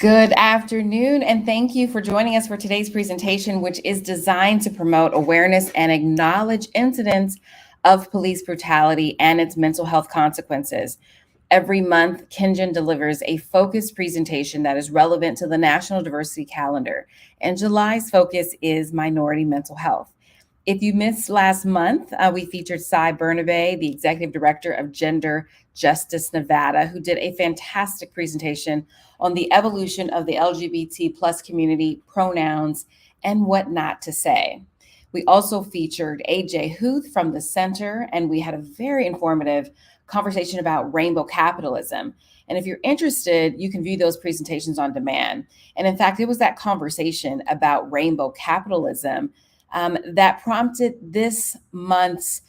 Good afternoon, and thank you for joining us for today's presentation, which is designed to promote awareness and acknowledge incidents of police brutality and its mental health consequences. Every month, Kengen delivers a focused presentation that is relevant to the National Diversity Calendar, and July's focus is minority mental health. If you missed last month, we featured Cy Bernabe, the Executive Director of Gender Justice Nevada, who did a fantastic presentation on the evolution of the LGBT plus community, pronouns, and what not to say. We also featured AJ Huth from the Center, and we had a very informative conversation about rainbow capitalism. And if you're interested, you can view those presentations on demand. And in fact, it was that conversation about rainbow capitalism that prompted this month's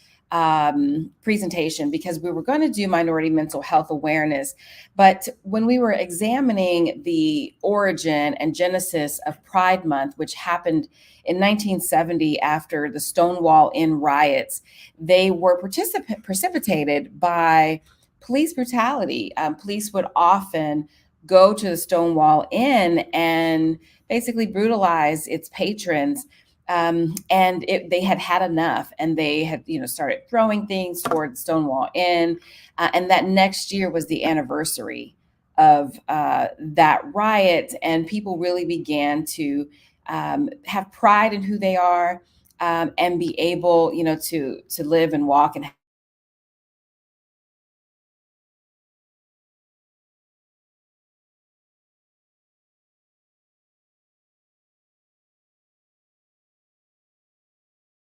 presentation, because we were going to do minority mental health awareness. But when we were examining the origin and genesis of Pride Month, which happened in 1970 after the Stonewall Inn riots, they were precipitated by police brutality. Police would often go to the Stonewall Inn and basically brutalize its patrons. They had had enough, and they had, started throwing things toward Stonewall Inn. And that next year was the anniversary of that riot, and people really began to have pride in who they are, and be able, to live and walk and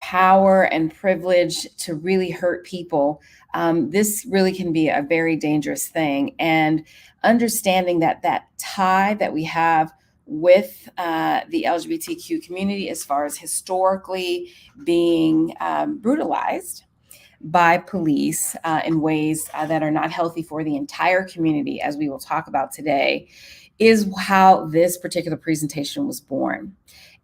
power and privilege to really hurt people. This really can be a very dangerous thing. And understanding that tie that we have with the LGBTQ community, as far as historically being brutalized by police in ways that are not healthy for the entire community, as we will talk about today, is how this particular presentation was born.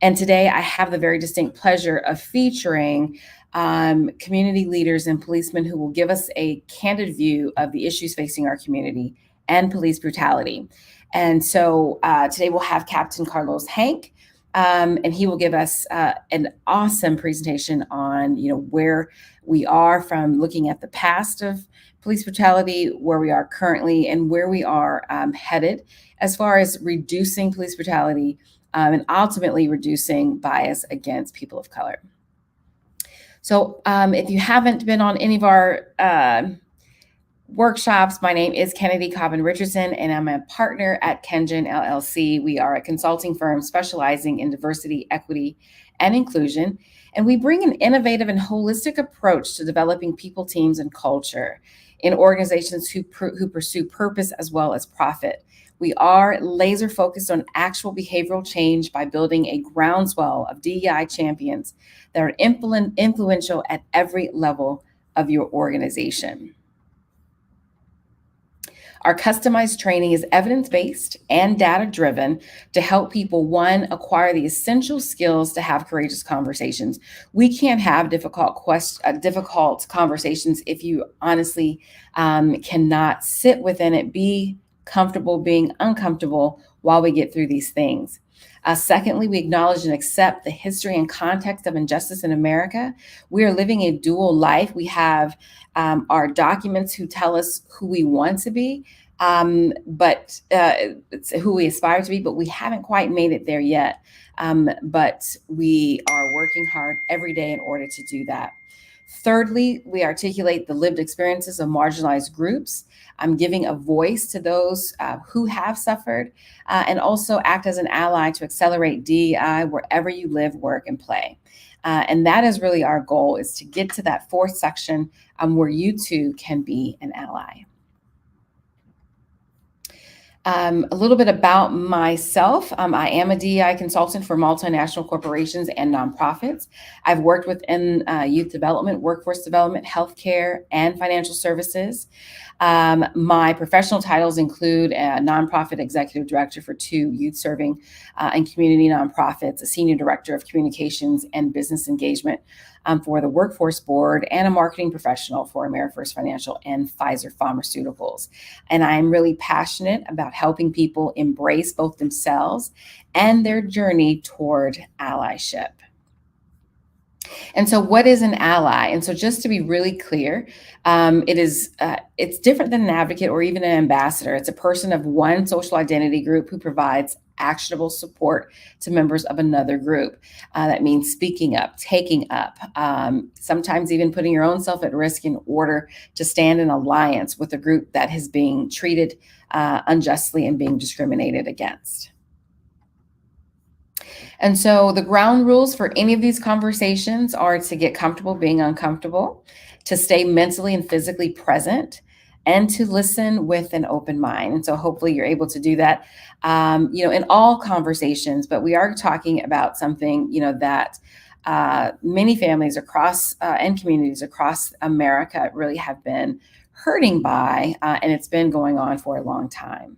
And today I have the very distinct pleasure of featuring community leaders and policemen who will give us a candid view of the issues facing our community and police brutality. And so today we'll have Captain Carlos Hank, and he will give us an awesome presentation on, where we are from looking at the past of police brutality, where we are currently, and where we are headed as far as reducing police brutality and ultimately reducing bias against people of color. So if you haven't been on any of our workshops, my name is Kennedy Cobbin Richardson, and I'm a partner at Kengen LLC. We are a consulting firm specializing in diversity, equity, and inclusion. And we bring an innovative and holistic approach to developing people, teams, and culture in organizations who pursue purpose as well as profit. We are laser focused on actual behavioral change by building a groundswell of DEI champions that are influential at every level of your organization. Our customized training is evidence-based and data-driven to help people, one, acquire the essential skills to have courageous conversations. We can't have difficult conversations if you honestly cannot sit within it, be comfortable being uncomfortable while we get through these things. Secondly, we acknowledge and accept the history and context of injustice in America. We are living a dual life. We have our documents who tell us who we want to be, but it's who we aspire to be, but we haven't quite made it there yet. But we are working hard every day in order to do that. Thirdly, we articulate the lived experiences of marginalized groups. I'm giving a voice to those who have suffered, and also act as an ally to accelerate DEI wherever you live, work, and play. And that is really our goal, is to get to that fourth section where you too can be an ally. A little bit about myself. I am a DEI consultant for multinational corporations and nonprofits. I've worked within youth development, workforce development, healthcare, and financial services. My professional titles include a nonprofit executive director for 2 youth serving and community nonprofits, a senior director of communications and business engagement for the Workforce Board and a marketing professional for AmeriFirst Financial and Pfizer Pharmaceuticals. And I'm really passionate about helping people embrace both themselves and their journey toward allyship. And so, what is an ally? And so, just to be really clear, it's different than an advocate or even an ambassador. It's a person of one social identity group who provides actionable support to members of another group. That means speaking up, taking up, sometimes even putting your own self at risk in order to stand in alliance with a group that is being treated unjustly and being discriminated against. And so the ground rules for any of these conversations are to get comfortable being uncomfortable, to stay mentally and physically present, and to listen with an open mind. And so hopefully you're able to do that, in all conversations, but we are talking about something, that many families across and communities across America really have been hurting by, and it's been going on for a long time.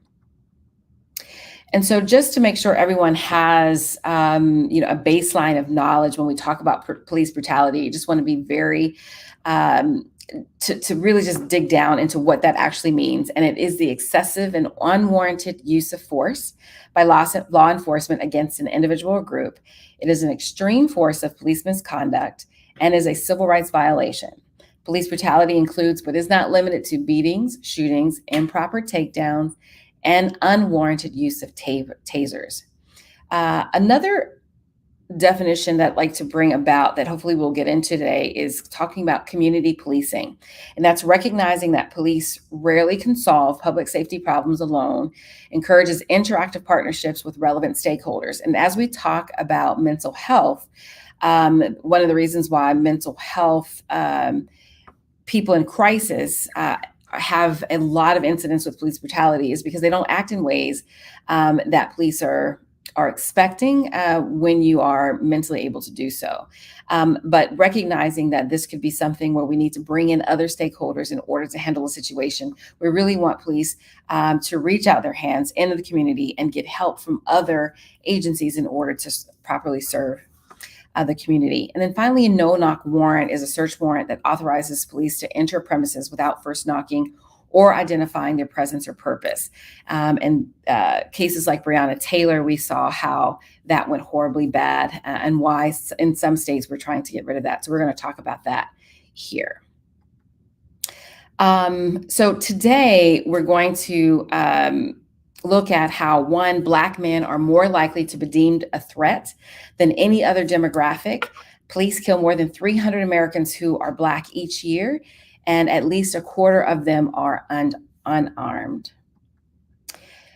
And so just to make sure everyone has, a baseline of knowledge when we talk about police brutality, I just want to be very, to really just dig down into what that actually means. And it is the excessive and unwarranted use of force by law enforcement against an individual or group. It is an extreme force of police misconduct and is a civil rights violation. Police brutality includes, but is not limited to, beatings, shootings, improper takedowns, and unwarranted use of tasers. Another definition that I'd like to bring about that hopefully we'll get into today is talking about community policing. And that's recognizing that police rarely can solve public safety problems alone, encourages interactive partnerships with relevant stakeholders. And as we talk about mental health, one of the reasons why mental health people in crisis have a lot of incidents with police brutality is because they don't act in ways that police are expecting when you are mentally able to do so. But recognizing that this could be something where we need to bring in other stakeholders in order to handle a situation. We really want police to reach out their hands into the community and get help from other agencies in order to properly serve the community. And then finally, a no-knock warrant is a search warrant that authorizes police to enter premises without first knocking or identifying their presence or purpose. And cases like Breonna Taylor, we saw how that went horribly bad and why in some states we're trying to get rid of that. So we're going to talk about that here. So today we're going to look at how, one, Black men are more likely to be deemed a threat than any other demographic. Police kill more than 300 Americans who are Black each year, and at least a quarter of them are unarmed.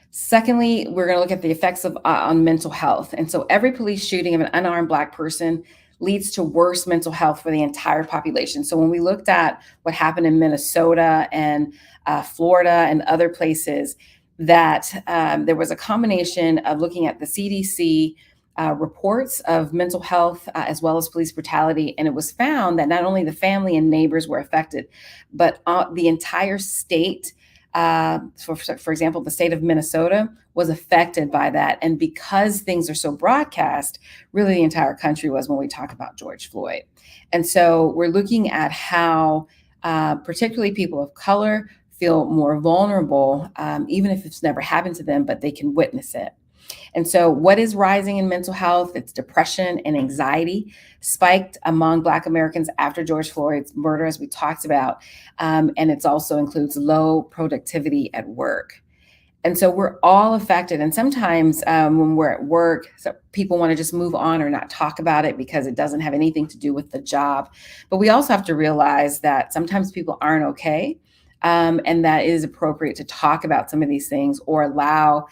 Secondly, we're going to look at the effects on mental health. And so every police shooting of an unarmed Black person leads to worse mental health for the entire population. So when we looked at what happened in Minnesota and Florida and other places, that there was a combination of looking at the CDC reports of mental health as well as police brutality. And it was found that not only the family and neighbors were affected, but the entire state, for example, the state of Minnesota was affected by that. And because things are so broadcast, really the entire country was when we talk about George Floyd. And so we're looking at how particularly people of color feel more vulnerable, even if it's never happened to them, but they can witness it. And so what is rising in mental health? It's depression and anxiety spiked among Black Americans after George Floyd's murder, as we talked about. And it also includes low productivity at work. And so we're all affected. And sometimes when we're at work, people want to just move on or not talk about it because it doesn't have anything to do with the job. But we also have to realize that sometimes people aren't okay. And that it is appropriate to talk about some of these things or allow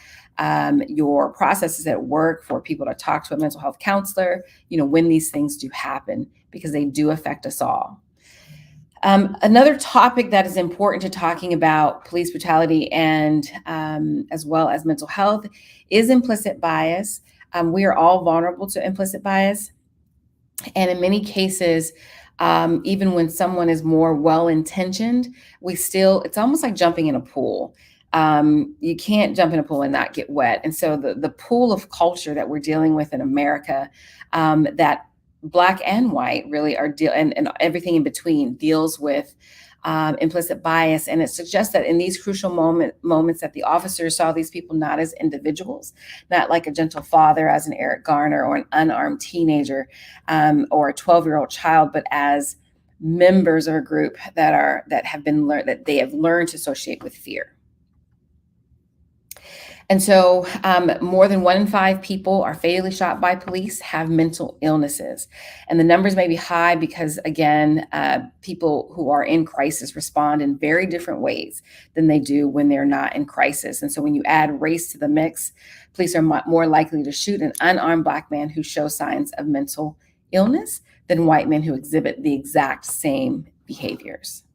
your processes at work for people to talk to a mental health counselor, when these things do happen, because they do affect us all. Another topic that is important to talking about police brutality and as well as mental health is implicit bias. We are all vulnerable to implicit bias. And in many cases, even when someone is more well-intentioned, it's almost like jumping in a pool. You can't jump in a pool and not get wet. And so the pool of culture that we're dealing with in America, that Black and white really are and everything in between deals with implicit bias. And it suggests that in these crucial moments that the officers saw these people not as individuals, not like a gentle father as an Eric Garner or an unarmed teenager or a 12-year-old child, but as members of a group that they have learned to associate with fear. And so more than 1 in 5 people are fatally shot by police have mental illnesses. And the numbers may be high because, again, people who are in crisis respond in very different ways than they do when they're not in crisis. And so when you add race to the mix, police are more likely to shoot an unarmed Black man who shows signs of mental illness than white men who exhibit the exact same behaviors.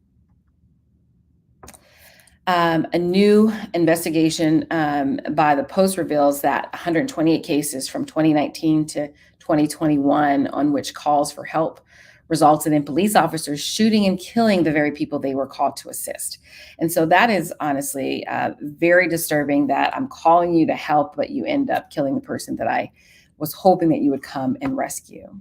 A new investigation by the Post reveals that 128 cases from 2019 to 2021 on which calls for help resulted in police officers shooting and killing the very people they were called to assist. And so that is honestly very disturbing, that I'm calling you to help, but you end up killing the person that I was hoping that you would come and rescue.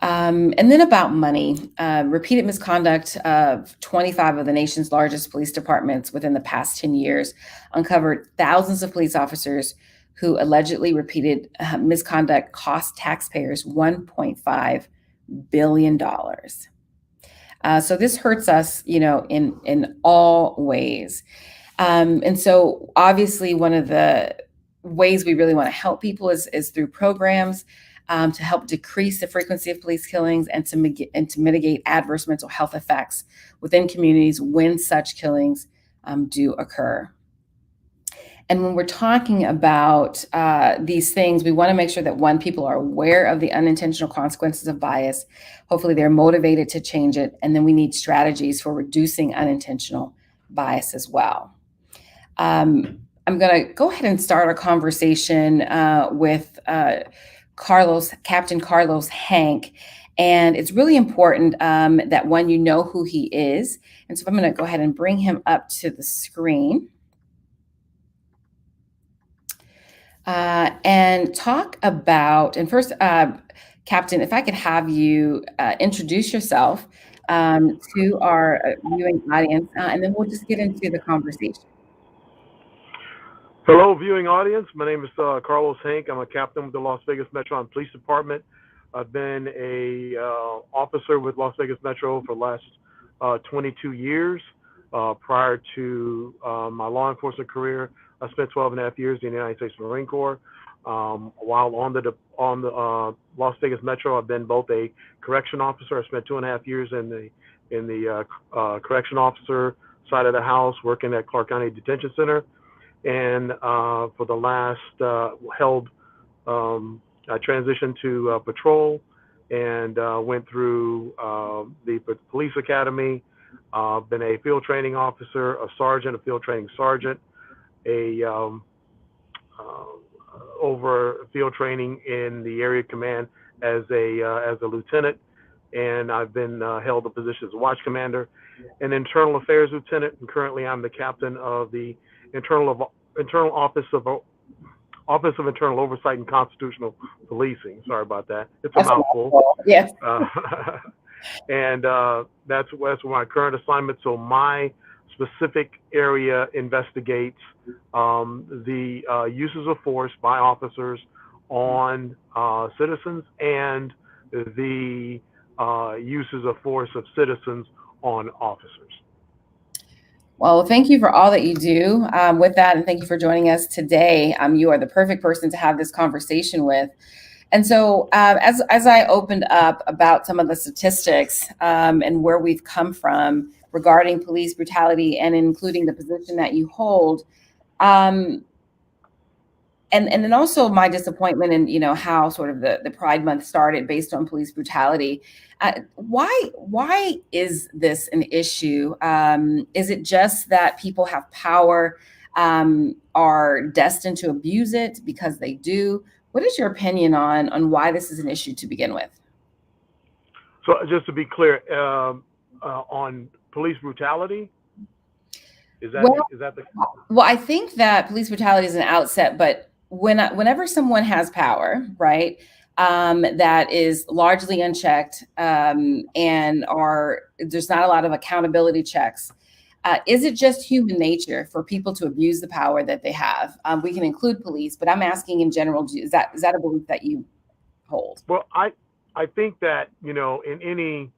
And then about money, repeated misconduct of 25 of the nation's largest police departments within the past 10 years uncovered thousands of police officers who allegedly repeated misconduct cost taxpayers $1.5 billion. So this hurts us, in all ways. And so obviously one of the ways we really want to help people is through programs to help decrease the frequency of police killings and to mitigate adverse mental health effects within communities when such killings do occur. And when we're talking about these things, we want to make sure that, one, people are aware of the unintentional consequences of bias. Hopefully they're motivated to change it. And then we need strategies for reducing unintentional bias as well. I'm going to go ahead and start our conversation with Captain Carlos Hank. And it's really important that, one, you know who he is. And so I'm going to go ahead and bring him up to the screen and talk about, and first, Captain, if I could have you introduce yourself to our viewing audience, and then we'll just get into the conversation. Hello, viewing audience. My name is Carlos Hank. I'm a captain with the Las Vegas Metropolitan Police Department. I've been a officer with Las Vegas Metro for the last 22 years. Prior to my law enforcement career, I spent 12 and a half years in the United States Marine Corps. While on the Las Vegas Metro, I've been both a correction officer. I spent 2.5 years in the correction officer side of the house, working at Clark County Detention Center. And for the last I transitioned to patrol and went through the police academy. Been a field training officer, a sergeant, a field training sergeant, over field training in the area command as a lieutenant, and I've been held the position as a watch commander, an internal affairs lieutenant, and currently I'm the captain of the Internal Office of Internal Oversight and Constitutional Policing. Sorry about that. It's a mouthful. Yes. And that's my current assignment. So my specific area investigates the uses of force by officers on citizens and the uses of force of citizens on officers. Well, thank you for all that you do with that. And thank you for joining us today. You are the perfect person to have this conversation with. And so as I opened up about some of the statistics and where we've come from regarding police brutality and including the position that you hold, and then also my disappointment in how sort of the Pride Month started based on police brutality. Why is this an issue? Is it just that people have power, are destined to abuse it because they do? What is your opinion on why this is an issue to begin with? So just to be clear, on police brutality, is that the? Well, I think that police brutality is an outset, but whenever someone has power, right? that is largely unchecked, and there's not a lot of accountability checks. Is it just human nature for people to abuse the power that they have? We can include police, but I'm asking in general, is that a belief that you hold? Well, I think that, you know, in any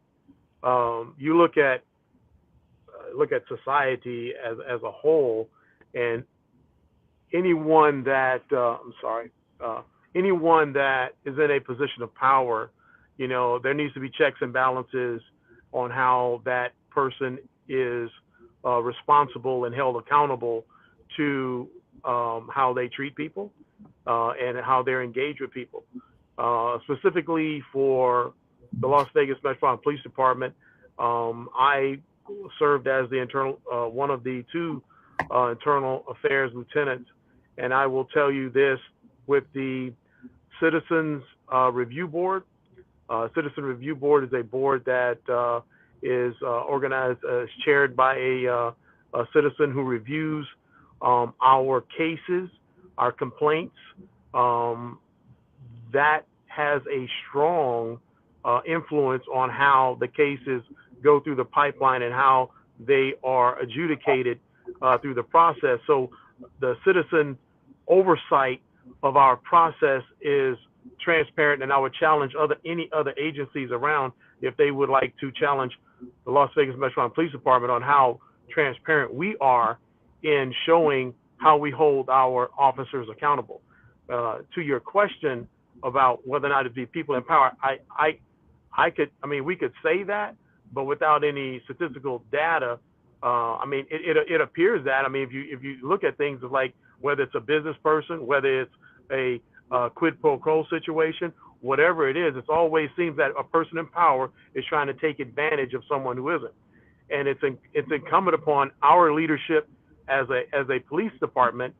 you look at society as a whole, and anyone that anyone that is in a position of power, you know, there needs to be checks and balances on how that person is responsible and held accountable to how they treat people and how they're engaged with people. Specifically for the Las Vegas Metropolitan Police Department, I served as the internal one of the two internal affairs lieutenants, and I will tell you this: with the Citizens Review Board, Citizen Review Board is a board that is organized, chaired by a citizen who reviews our cases, our complaints. That has a strong influence on how the cases go through the pipeline and how they are adjudicated through the process. So the citizen oversight of our process is transparent, and I would challenge any other agencies around if they would like to challenge the Las Vegas Metropolitan Police Department on how transparent we are in showing how we hold our officers accountable. To your question about whether or not it be people in power, we could say that, but without any statistical data, it appears that. I mean, if you look at things like whether it's a business person, whether it's a quid pro quo situation, whatever it is, it always seems that a person in power is trying to take advantage of someone who isn't. And it's incumbent upon our leadership as a police department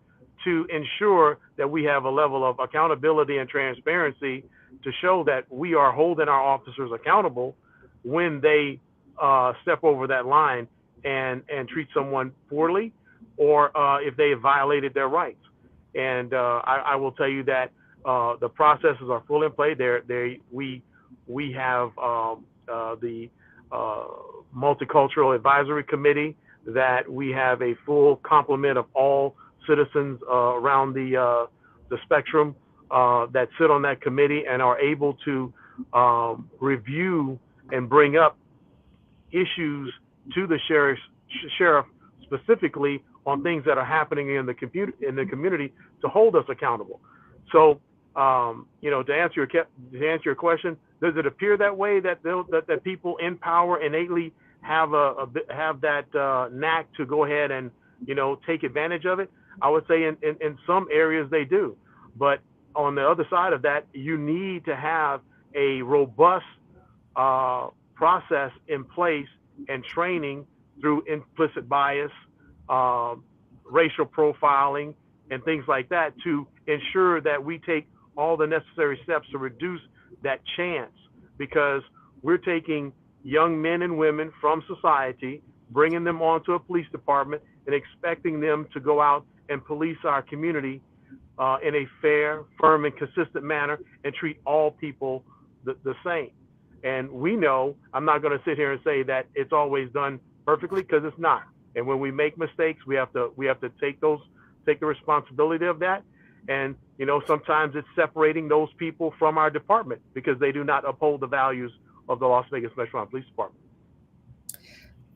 to ensure that we have a level of accountability and transparency to show that we are holding our officers accountable when they step over that line and treat someone poorly, or if they have violated their rights. And I will tell you that the processes are full in play. We have the Multicultural Advisory Committee, that we have a full complement of all citizens around the spectrum that sit on that committee and are able to review and bring up issues to the sheriff specifically on things that are happening in the community to hold us accountable. So, to answer your question, does it appear that way, that people in power innately have that knack to go ahead and take advantage of it? I would say in some areas they do, but on the other side of that, you need to have a robust process in place and training through implicit bias, racial profiling, and things like that to ensure that we take all the necessary steps to reduce that chance, because we're taking young men and women from society, bringing them onto a police department and expecting them to go out and police our community in a fair, firm, and consistent manner and treat all people the same. And we know, I'm not going to sit here and say that it's always done perfectly, because it's not. And when we make mistakes, we have to take the responsibility of that. And sometimes it's separating those people from our department because they do not uphold the values of the Las Vegas Metropolitan Police Department.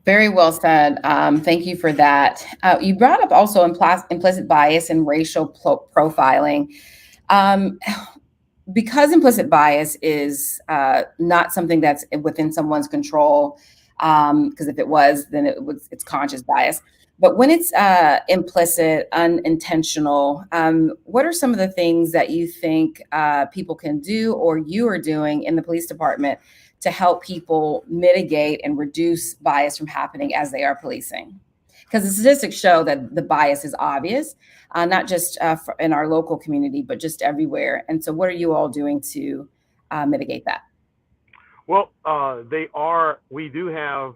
Very well said. Thank you for that. You brought up also implicit bias and racial profiling. Because implicit bias is not something that's within someone's control, because if it was, then it's conscious bias. But when it's implicit, unintentional, what are some of the things that you think people can do, or you are doing in the police department, to help people mitigate and reduce bias from happening as they are policing? Because the statistics show that the bias is obvious, not just in our local community, but just everywhere. And so what are you all doing to mitigate that? Well, we do have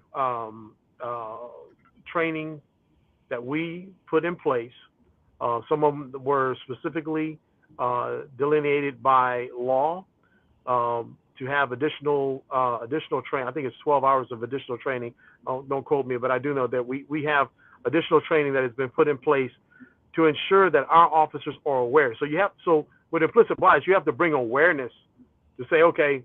training that we put in place. Some of them were specifically delineated by law. to have additional training. I think it's 12 hours of additional training. Don't quote me, but I do know that we have additional training that has been put in place to ensure that our officers are aware. So with implicit bias, you have to bring awareness to say, okay,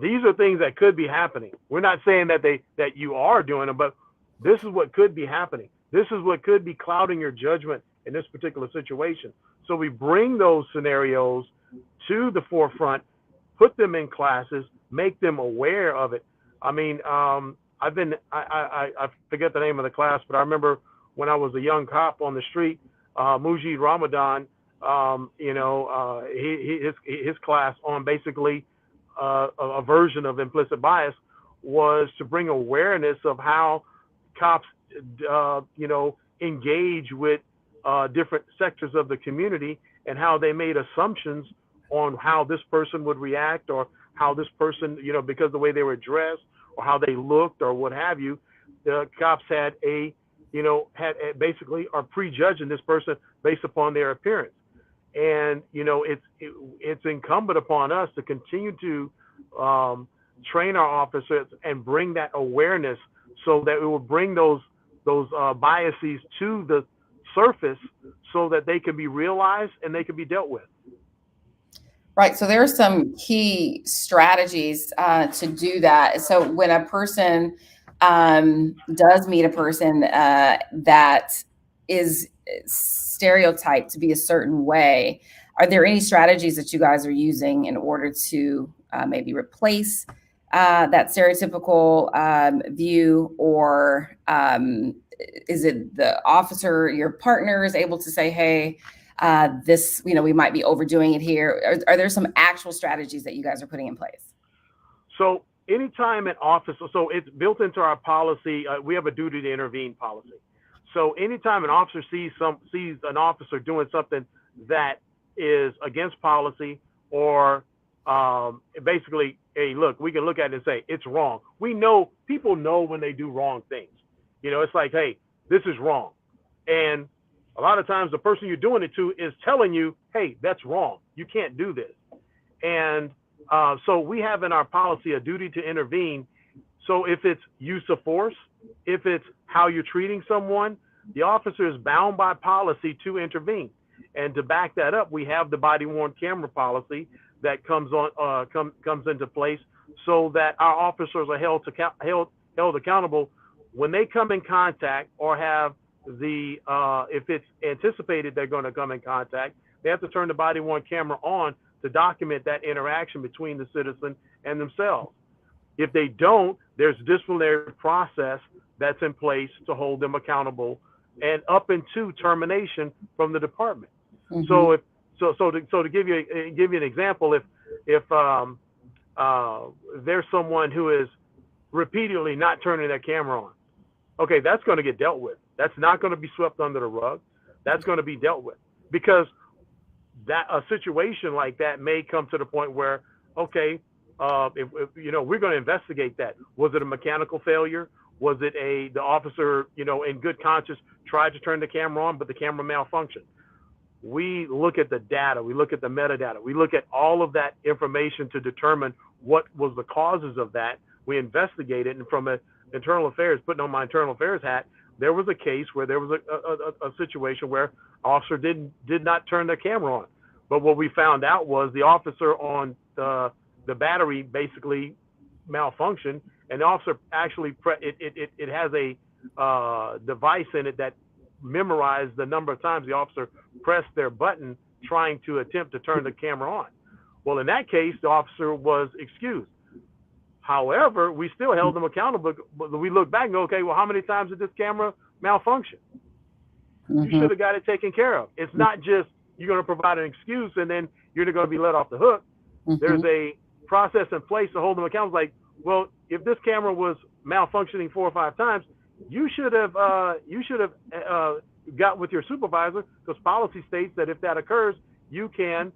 these are things that could be happening. We're not saying that you are doing them, but this is what could be happening. This is what could be clouding your judgment in this particular situation. So we bring those scenarios to the forefront, put them in classes, make them aware of it. I mean, I forget the name of the class, but I remember when I was a young cop on the street, Mujib Ramadan, his class on basically a version of implicit bias was to bring awareness of how cops, engage with different sectors of the community and how they made assumptions on how this person would react or how this person, because of the way they were dressed or how they looked or what have you, the cops had basically are prejudging this person based upon their appearance. And, it's incumbent upon us to continue to train our officers and bring that awareness so that it will bring those biases to the surface so that they can be realized and they can be dealt with. Right. So there are some key strategies to do that. So when a person does meet a person that is stereotyped to be a certain way, are there any strategies that you guys are using in order to maybe replace that stereotypical view, or is it the officer, your partner, is able to say, hey, this, we might be overdoing it here? Are there some actual strategies that you guys are putting in place? So anytime an officer, so it's built into our policy, we have a duty to intervene policy. So anytime an officer sees an officer doing something that is against policy, or basically, hey, look, we can look at it and say it's wrong. We know, people know when they do wrong things. It's like, hey, this is wrong. And a lot of times the person you're doing it to is telling you, hey, that's wrong. You can't do this. And so we have in our policy a duty to intervene. So if it's use of force, if it's how you're treating someone, the officer is bound by policy to intervene. And to back that up, we have the body-worn camera policy that comes into place so that our officers are held accountable when they come in contact or have if it's anticipated they're going to come in contact. They have to turn the body-worn camera on to document that interaction between the citizen and themselves. If they don't, there's a disciplinary process that's in place to hold them accountable and up into termination from the department. Mm-hmm. So to give you an example, if there's someone who is repeatedly not turning their camera on, okay, that's going to get dealt with. That's not going to be swept under the rug. That's going to be dealt with, because that a situation like that may come to the point where, okay, if we're going to investigate that. Was it a mechanical failure? Was it the officer, in good conscience tried to turn the camera on, but the camera malfunctioned? We look at the data. We look at the metadata. We look at all of that information to determine what was the causes of that. We investigate it, and from internal affairs, putting on my internal affairs hat, there was a case where there was a situation where officer did not turn the camera on. But what we found out was the officer on the battery basically malfunctioned, and the officer actually it has a device in it that memorized the number of times the officer pressed their button trying to attempt to turn the camera on. Well, in that case, the officer was excused. However, we still held them accountable. But we look back and go, okay, well, how many times did this camera malfunction? Mm-hmm. You should have got it taken care of. It's not just you're going to provide an excuse and then you're going to be let off the hook. Mm-hmm. There's a process in place to hold them accountable. Like, well, if this camera was malfunctioning 4 or 5 times, you should have got with your supervisor, because policy states that if that occurs, you can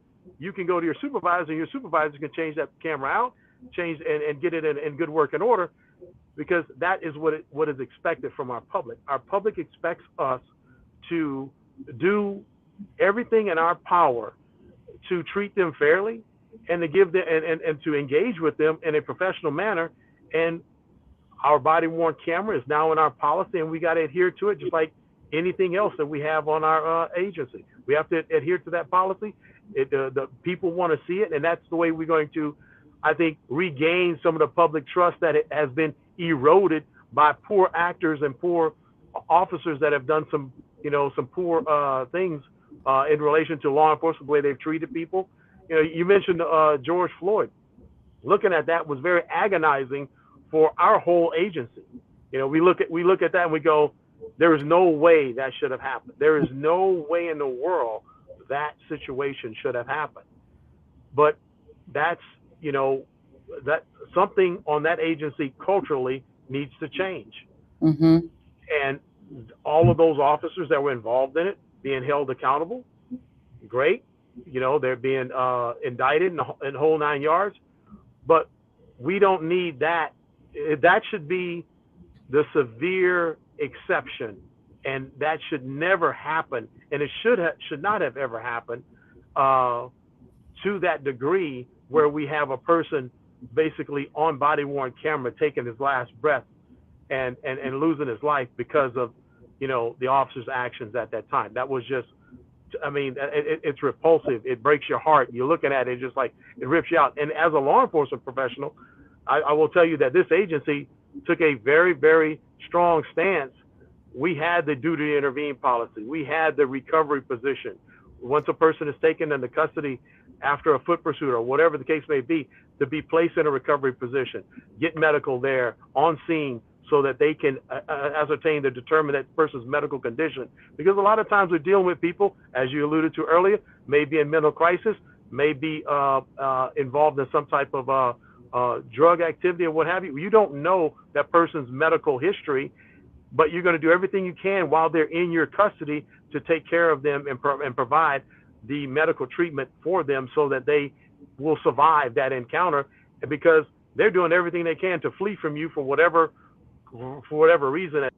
go to your supervisor, and your supervisor can change that camera out, change and get it in good working order, because that is what is expected from our public. Our public expects us to do everything in our power to treat them fairly and to give them and to engage with them in a professional manner. And our body worn camera is now in our policy, and we got to adhere to it, just like anything else that we have on our agency. We have to adhere to that policy. The people want to see it, and that's the way we're going to, I think, regain some of the public trust that it has been eroded by poor actors and poor officers that have done some, some poor things in relation to law enforcement, the way they've treated people. You mentioned George Floyd. Looking at that was very agonizing for our whole agency. We look at that and we go, there is no way that should have happened. There is no way in the world that situation should have happened. But that's, that something on that agency culturally needs to change. Mm-hmm. And all of those officers that were involved in it being held accountable, great. They're being indicted in the whole 9 yards. But we don't need that. That should be the severe exception, and that should never happen. And it should not have ever happened to that degree where we have a person basically on body worn camera taking his last breath and losing his life because of the officer's actions at that time. That was just, I mean, it's repulsive. It breaks your heart. You're looking at it, just like it rips you out. And as a law enforcement professional, I will tell you that this agency took a very, very strong stance. We had the duty to intervene policy. We had the recovery position. Once a person is taken into custody after a foot pursuit or whatever the case may be, to be placed in a recovery position, get medical there on scene so that they can ascertain to determine that person's medical condition. Because a lot of times we're dealing with people, as you alluded to earlier, may be in mental crisis, may be involved in some type of drug activity or what have you. You don't know that person's medical history, but you're going to do everything you can while they're in your custody to take care of them and provide the medical treatment for them so that they will survive that encounter, because they're doing everything they can to flee from you for whatever reason.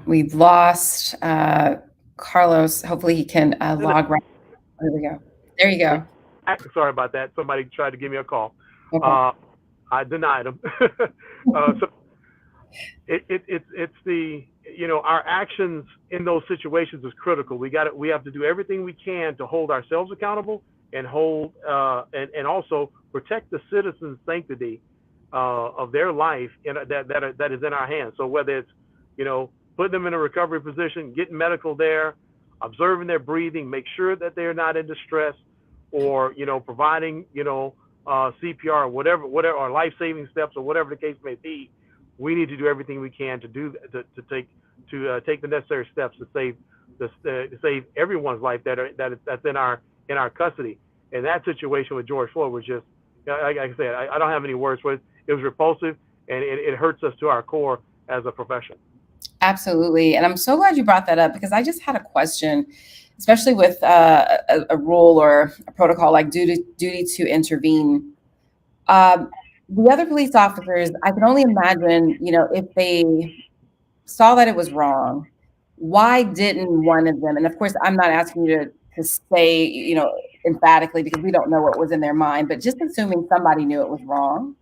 We've lost Carlos. Hopefully he can log right. There we go. There you go. Sorry about that. Somebody tried to give me a call. Okay. I denied them. So it's the, our actions in those situations is critical. We have to do everything we can to hold ourselves accountable and hold and also protect the citizens' sanctity of their life that is in our hands. So whether it's, putting them in a recovery position, getting medical there, observing their breathing, make sure that they're not in distress, or providing CPR or whatever or life-saving steps or whatever the case may be, we need to do everything we can to take the necessary steps to save everyone's life that's in our custody. And that situation with George Floyd was just, like I said, I don't have any words for it. It was repulsive, and it hurts us to our core as a profession. Absolutely. And I'm so glad you brought that up, because I just had a question, especially with a rule or a protocol like duty to intervene. The other police officers, I can only imagine, if they saw that it was wrong, why didn't one of them, and of course, I'm not asking you to say, emphatically, because we don't know what was in their mind, but just assuming somebody knew it was wrong.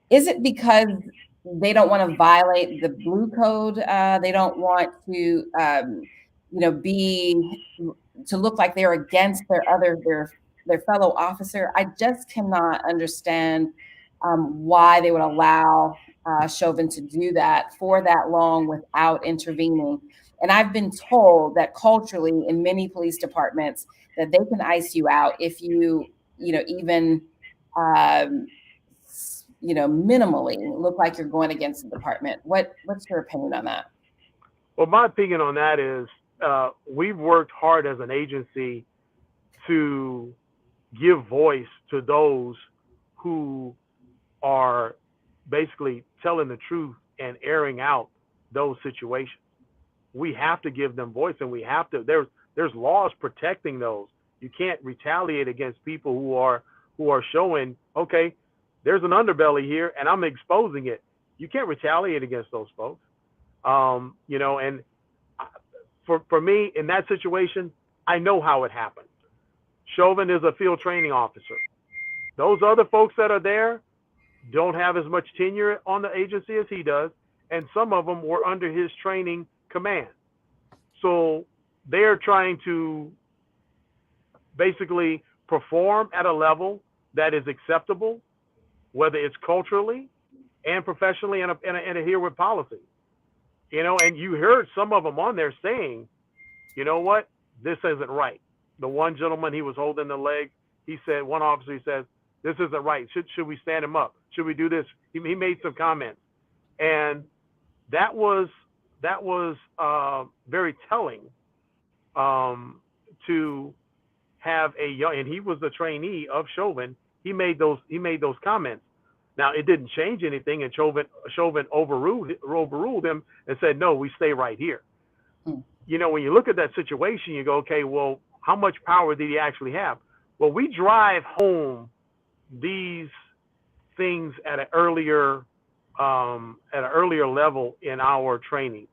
Is it because they don't want to violate the blue code? They don't want to, to look like they're against their fellow officer. I just cannot understand why they would allow Chauvin to do that for that long without intervening. And I've been told that culturally in many police departments that they can ice you out if you, even minimally look like you're going against the department. What's your opinion on that? Well, my opinion on that is we've worked hard as an agency to give voice to those who are basically telling the truth and airing out those situations. We have to give them voice, and we have to. There's laws protecting those. You can't retaliate against people who are showing, okay, there's an underbelly here and I'm exposing it. You can't retaliate against those folks. You know, and for me in that situation, I know how it happened. Chauvin is a field training officer. Those other folks that are there don't have as much tenure on the agency as he does, and some of them were under his training command. So they're trying to basically perform at a level that is acceptable, whether it's culturally and professionally and adhere with policy. You know, and you heard some of them on there saying, you know what, this isn't right. The one gentleman, he was holding the leg. He said, one officer, he says, this isn't right. Should we stand him up? Should we do this? He made some comments, and that was very telling, to have a young, and he was the trainee of Chauvin. He made those comments. Now it didn't change anything, and Chauvin overruled him and said, no, we stay right here. Hmm. You know, when you look at that situation, you go, okay, well, how much power did he actually have? Well, we drive home these things at an earlier level in our training.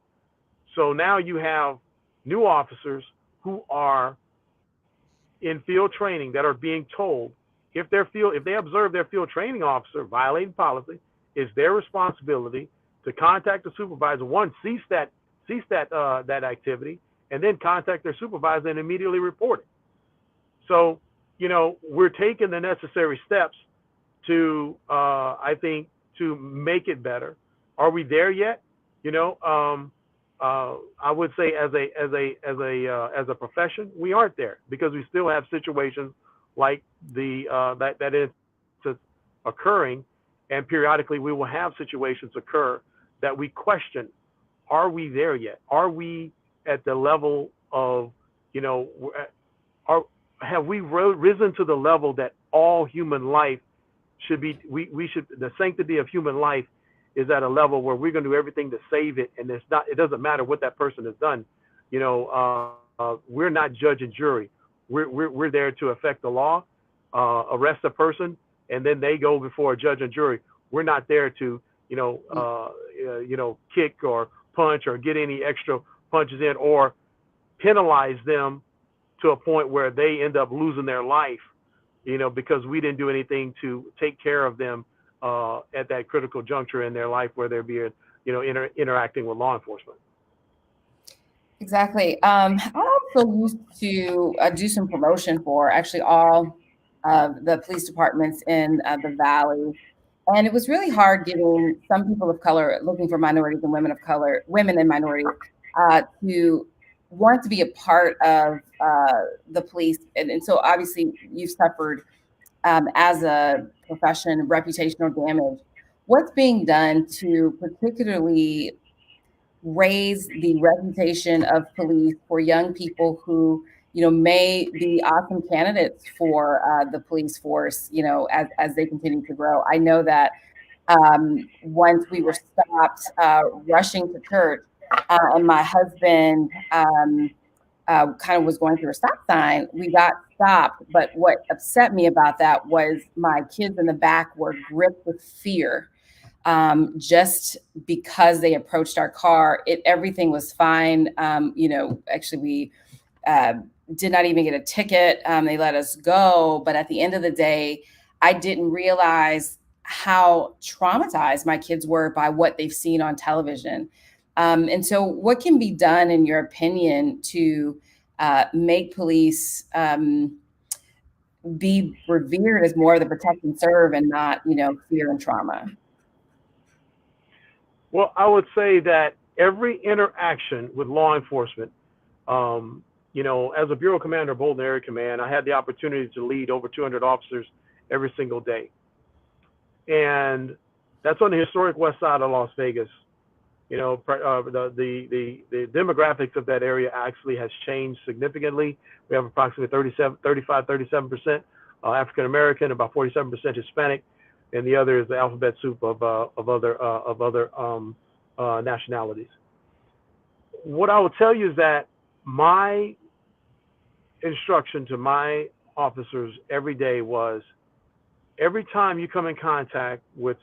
So now you have new officers who are in field training that are being told, if they observe their field training officer violating policy, it's their responsibility to contact the supervisor. One, cease that activity, and then contact their supervisor and immediately report it. So, you know, we're taking the necessary steps to, I think, to make it better. Are we there yet? You know, I would say as a profession, we aren't there, because we still have situations like that is occurring, and periodically we will have situations occur that we question: are we there yet? Are we at the level of, you know, have we risen to the level that all human life should be? We should, the sanctity of human life is at a level where we're going to do everything to save it, and it doesn't matter what that person has done. You know, we're not judge and jury. We're there to affect the law, arrest a person, and then they go before a judge and jury. We're not there to, kick or punch or get any extra punches in or penalize them to a point where they end up losing their life, you know, because we didn't do anything to take care of them at that critical juncture in their life where they're being, interacting with law enforcement. Exactly. I also used to do some promotion for actually all of the police departments in the Valley. And it was really hard getting some people of color looking for minorities and women of color, women and minorities, to want to be a part of the police. And so obviously you've suffered as a profession reputational damage. What's being done to particularly raise the reputation of police for young people who, may be awesome candidates for the police force, as they continue to grow? I know that once we were stopped rushing to church, and my husband kind of was going through a stop sign, we got stopped. But what upset me about that was my kids in the back were gripped with fear, just because they approached our car. Everything was fine. Actually, we did not even get a ticket. They let us go. But at the end of the day, I didn't realize how traumatized my kids were by what they've seen on television. And so what can be done, in your opinion, to make police be revered as more of the protect and serve and not, fear and trauma? Well, I would say that every interaction with law enforcement, as a bureau commander, Bolton Area Command, I had the opportunity to lead over 200 officers every single day. And that's on the historic west side of Las Vegas. The demographics of that area actually has changed significantly. We have approximately 37% African American, about 47% Hispanic, and the other is the alphabet soup of other nationalities. What I will tell you is that my instruction to my officers every day was, every time you come in contact with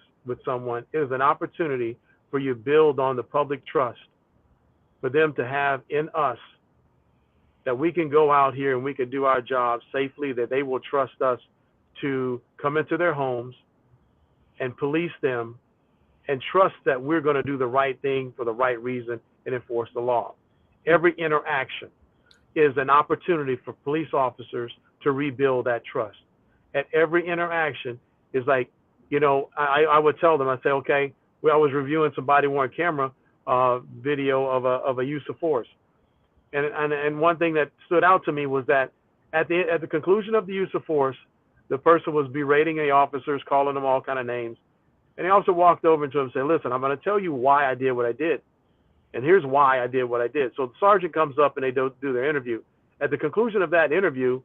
someone, it is an opportunity for you to build on the public trust for them to have in us that we can go out here and we can do our job safely, that they will trust us to come into their homes and police them and trust that we're going to do the right thing for the right reason and enforce the law. Every interaction is an opportunity for police officers to rebuild that trust. At every interaction is like, I would tell them, I'd say, okay, I was reviewing some body worn camera video of a use of force. And one thing that stood out to me was that at the conclusion of the use of force, the person was berating the officers, calling them all kind of names. And he also walked over to him and said, listen, I'm going to tell you why I did what I did. And here's why I did what I did. So the sergeant comes up and they do their interview. At the conclusion of that interview,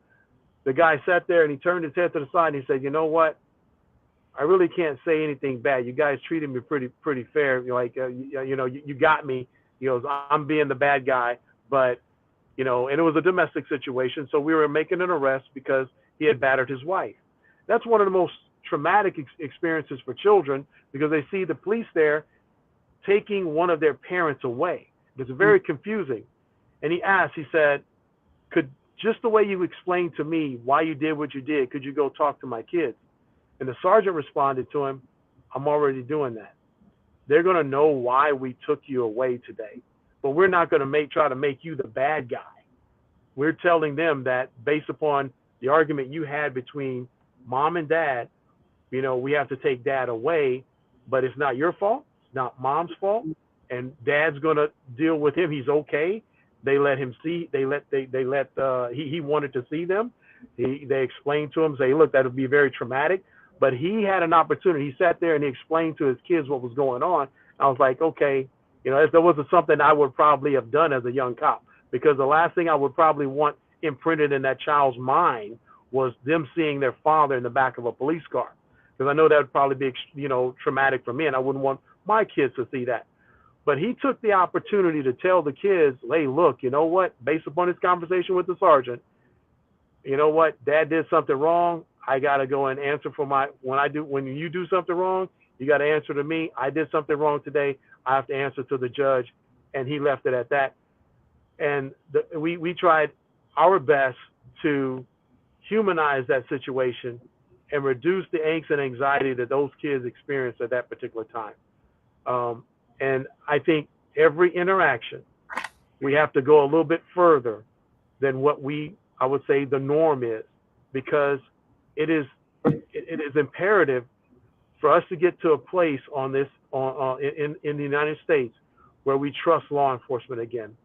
the guy sat there and he turned his head to the side and he said, you know what? I really can't say anything bad. You guys treated me pretty fair. You got me. He goes, I'm being the bad guy, but and it was a domestic situation. So we were making an arrest because he had battered his wife. That's one of the most traumatic experiences for children because they see the police there taking one of their parents away. It's very confusing. And he asked, he said, could just the way you explained to me why you did what you did, could you go talk to my kids? And the sergeant responded to him, I'm already doing that. They're going to know why we took you away today, but we're not going to try to make you the bad guy. We're telling them that based upon the argument you had between mom and dad, we have to take dad away, but it's not your fault. It's not mom's fault. And dad's going to deal with him. He's okay. They let him see, he wanted to see them. They explained to him, say, look, that would be very traumatic. But he had an opportunity. He sat there and he explained to his kids what was going on. I was like, okay, that wasn't something I would probably have done as a young cop, because the last thing I would probably want imprinted in that child's mind was them seeing their father in the back of a police car. Because I know that would probably be, traumatic for me, and I wouldn't want my kids to see that. But he took the opportunity to tell the kids, hey, look, you know what? Based upon his conversation with the sergeant, you know what? Dad did something wrong. I got to go and answer for when you do something wrong, you got to answer to me. I did something wrong today. I have to answer to the judge. And he left it at that. And we tried our best to humanize that situation and reduce the angst and anxiety that those kids experienced at that particular time. And I think every interaction, we have to go a little bit further than what I would say the norm is, because it is imperative for us to get to a place in the United States where we trust law enforcement again.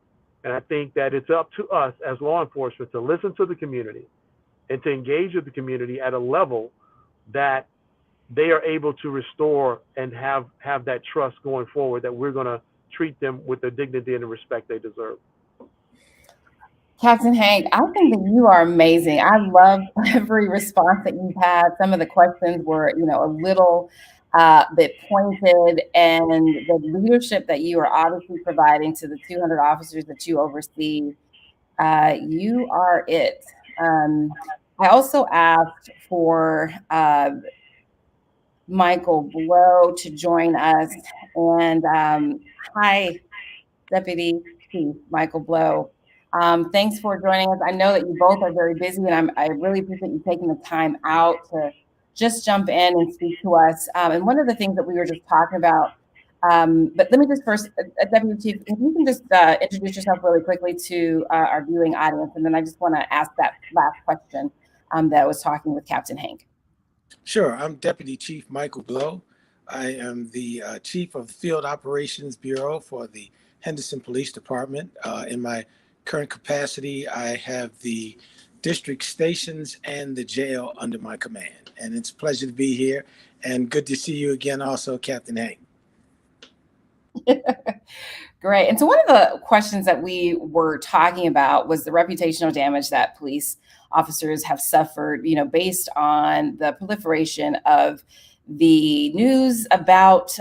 And I think that it's up to us as law enforcement to listen to the community and to engage with the community at a level that they are able to restore and have that trust going forward, that we're going to treat them with the dignity and the respect they deserve. Captain Hank, I think that you are amazing. I love every response that you've had. Some of the questions were, a little bit pointed, and the leadership that you are obviously providing to the 200 officers that you oversee, you are it. I also asked for Michael Blow to join us. And hi, Deputy Chief Michael Blow. Thanks for joining us. I know that you both are very busy, and I really appreciate you taking the time out to just jump in and speak to us. And one of the things that we were just talking about, but let me just first, Deputy Chief, if you can just introduce yourself really quickly to our viewing audience, and then I just want to ask that last question that I was talking with Captain Hank. Sure. I'm Deputy Chief Michael Blow. I am the Chief of the Field Operations Bureau for the Henderson Police Department. In my current capacity, I have the district stations and the jail under my command. And it's a pleasure to be here, and good to see you again also, Captain Hank. Great. And so one of the questions that we were talking about was the reputational damage that police officers have suffered, based on the proliferation of the news about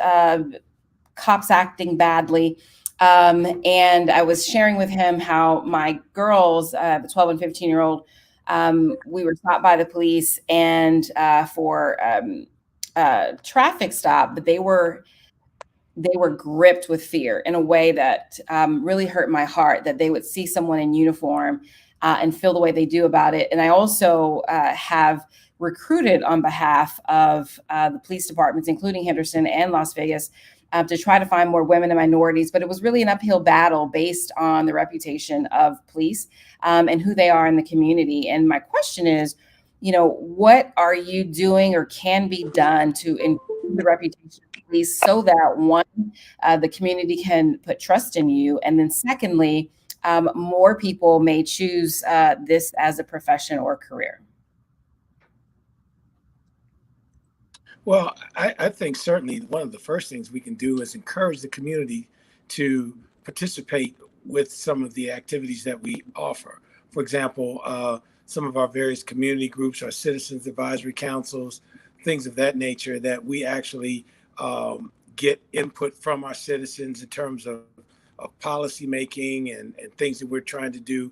cops acting badly. And I was sharing with him how my girls, the 12 and 15-year-old, we were stopped by the police and for a traffic stop, but they were they were gripped with fear in a way that really hurt my heart, that they would see someone in uniform and feel the way they do about it. And I also have recruited on behalf of the police departments, including Henderson and Las Vegas, to try to find more women and minorities. But it was really an uphill battle based on the reputation of police and who they are in the community. And my question is, what are you doing or can be done to improve the reputation of police so that one, the community can put trust in you, and then secondly, more people may choose this as a profession or career? Well, I think certainly one of the first things we can do is encourage the community to participate with some of the activities that we offer. For example, some of our various community groups, our citizens advisory councils, things of that nature, that we actually get input from our citizens in terms of policy making and things that we're trying to do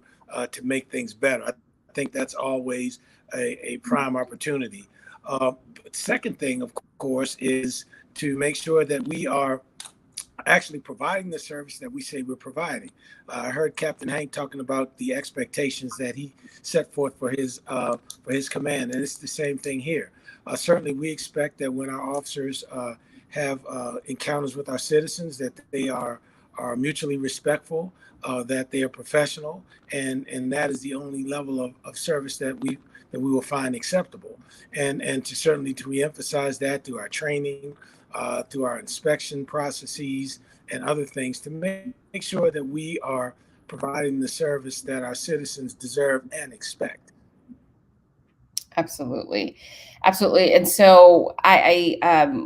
to make things better. I think that's always a prime opportunity. Second thing, of course, is to make sure that we are actually providing the service that we say we're providing. I heard Captain Hank talking about the expectations that he set forth for his command, and it's the same thing here. Certainly, we expect that when our officers have encounters with our citizens, that they are mutually respectful, that they are professional, and that is the only level of service that we will find acceptable. And to certainly to reemphasize that through our training, through our inspection processes and other things, to make sure that we are providing the service that our citizens deserve and expect. Absolutely. Absolutely. And so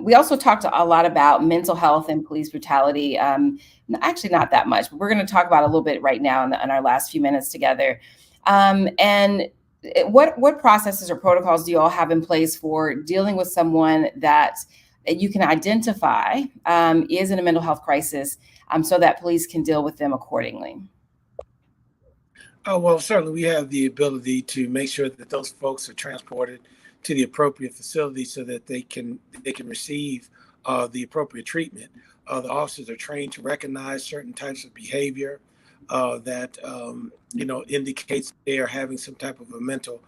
we also talked a lot about mental health and police brutality. Actually, not that much, but we're going to talk about it a little bit right now in our last few minutes together. And what processes or protocols do you all have in place for dealing with someone that you can identify is in a mental health crisis, so that police can deal with them accordingly? Oh, well, certainly we have the ability to make sure that those folks are transported to the appropriate facility so that they can receive the appropriate treatment. The officers are trained to recognize certain types of behavior that indicates they are having some type of a mental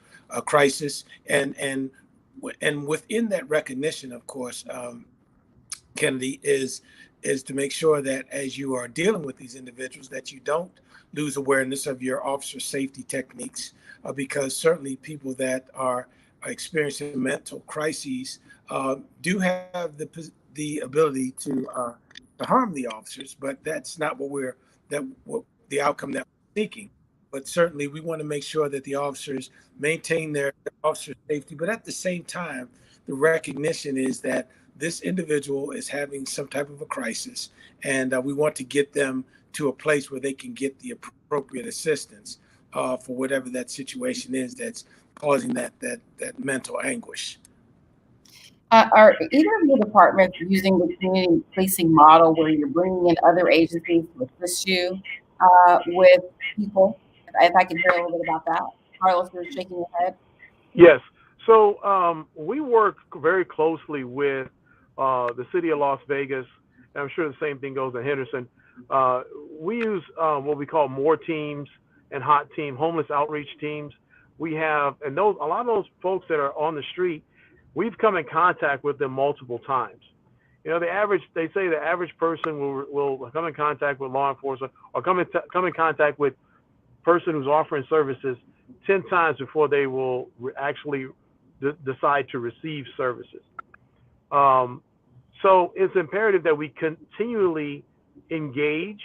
crisis, and within that recognition, of course, Kennedy, is to make sure that as you are dealing with these individuals, that you don't lose awareness of your officer safety techniques, because certainly people that are experiencing mental crises do have the ability to harm the officers, but that's not what the outcome that we're seeking. But certainly we want to make sure that the officers maintain their officer safety, but at the same time, the recognition is that this individual is having some type of a crisis, and we want to get them to a place where they can get the appropriate assistance for whatever that situation is that's causing that mental anguish. Are either of your departments using the community policing model where you're bringing in other agencies to assist you with people? If I could hear a little bit about that. Carlos, you're shaking your head. Yes. So we work very closely with the city of Las Vegas, and I'm sure the same thing goes in Henderson. We use what we call more teams and hot team, homeless outreach teams. We have, and a lot of those folks that are on the street, we've come in contact with them multiple times. They say the average person will come in contact with law enforcement or come in contact with person who's offering services 10 times before they will actually decide to receive services. So it's imperative that we continually engage,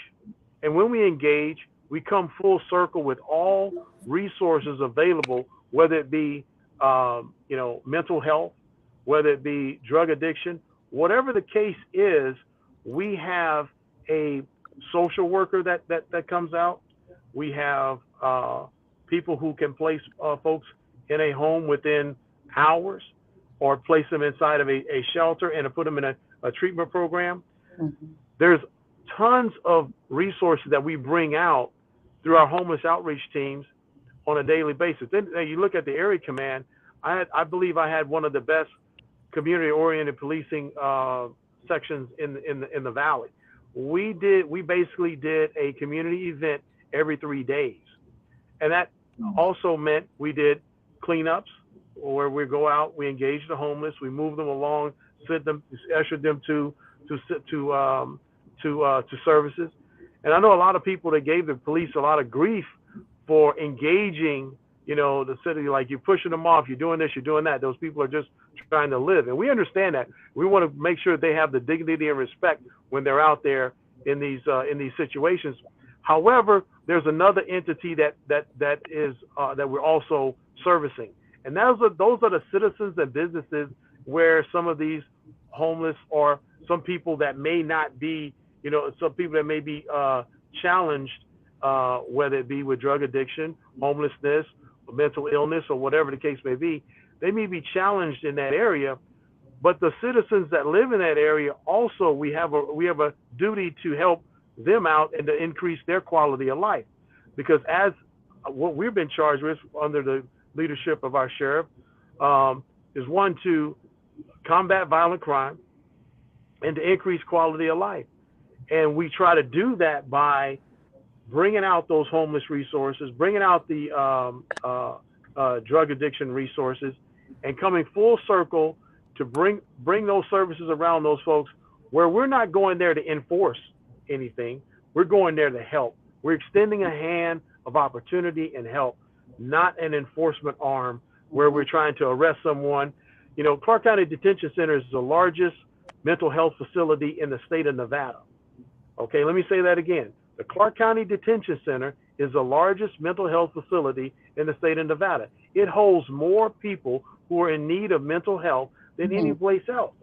and when we engage, we come full circle with all resources available, whether it be mental health, whether it be drug addiction, whatever the case is. We have a social worker that comes out. We have people who can place folks in a home within hours, or place them inside of a shelter and to put them in a treatment program. Mm-hmm. There's tons of resources that we bring out through our homeless outreach teams on a daily basis. Then you look at the area command. I believe I had one of the best community-oriented policing sections in the valley. We basically did a community event every 3 days, and that also meant we did cleanups where we go out, we engage the homeless, we move them along, usher them to services. And I know a lot of people that gave the police a lot of grief for engaging, the city, like you're pushing them off, you're doing this, you're doing that. Those people are just trying to live. And we understand that. We want to make sure they have the dignity and respect when they're out there in these situations. However, there's another entity that we're also servicing. And those are the citizens and businesses where some of these homeless or some people that may not be, some people that may be challenged, whether it be with drug addiction, homelessness, mental illness, or whatever the case may be. They may be challenged in that area, but the citizens that live in that area also, we have a duty to help them out and to increase their quality of life. Because as what we've been charged with under the leadership of our sheriff is one, to combat violent crime and to increase quality of life. And we try to do that by bringing out those homeless resources, bringing out the drug addiction resources, and coming full circle to bring those services around those folks where we're not going there to enforce anything. We're going there to help. We're extending a hand of opportunity and help, not an enforcement arm where we're trying to arrest someone. Clark County Detention Center is the largest mental health facility in the state of Nevada. Okay, let me say that again. The Clark County Detention Center is the largest mental health facility in the state of Nevada. It holds more people who are in need of mental health than any place else.